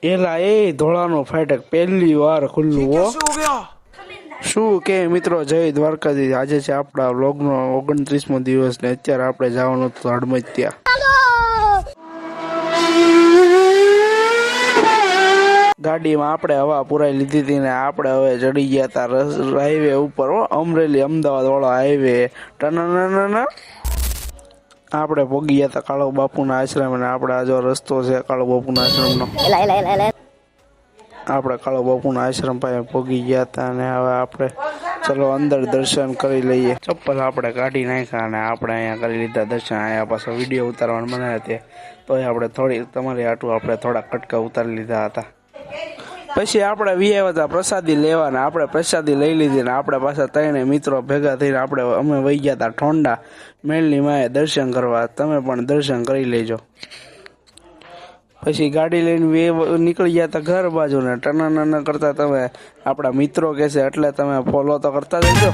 એલા એ ધોળાનો ફાટક પહેલી વાર ખુલ્લું હો. શું કે મિત્રો, જય દ્વારકાધીશ. આજે છે આપણા વ્લોગનો 29મો દિવસ ને અત્યારે આપણે જવાનું હતું હડમતિયા. ગાડીમાં આપણે હવા પુરાઈ લીધી હતી ને આપણે હવે ચડી ગયા હતા હાઈવે ઉપર હો, અમરેલી અમદાવાદ વાળો હાઈવે. ટનનનન આપણે પોગી ગયા હતા કાળો બાપુના આશ્રમ ને આપણે આ જો રસ્તો છે કાળો બાપુના આશ્રમનો. આપણે કાળો બાપુના આશ્રમ પાસે પોગી ગયા હતા અને હવે આપણે ચલો અંદર દર્શન કરી લઈએ. ચપ્પલ આપણે કાઢી નાખ્યા અને આપણે અહીંયા કરી લીધા દર્શન. અહીંયા પાછો વિડીયો ઉતારવાનું મને હતી તોય આપણે થોડી તમારી આટલું આપણે થોડા કટકા ઉતારી લીધા હતા. પછી આપણે વિયાવ્યા હતા પ્રસાદી લેવાના. આપણે પ્રસાદી લઈ લીધી ને આપણે પાછા ત્રણે મિત્રો ભેગા થઈને અમે વહી ગયા હતા ઠોંડા મેલની માએ દર્શન કરવા. તમે પણ દર્શન કરી લેજો. પછી ગાડી લઈને નીકળી ગયા હતા ઘર બાજુ ને ટનાના કરતા તમે આપણા મિત્રો કહેશે એટલે તમે ફોલો તો કરતા જજો.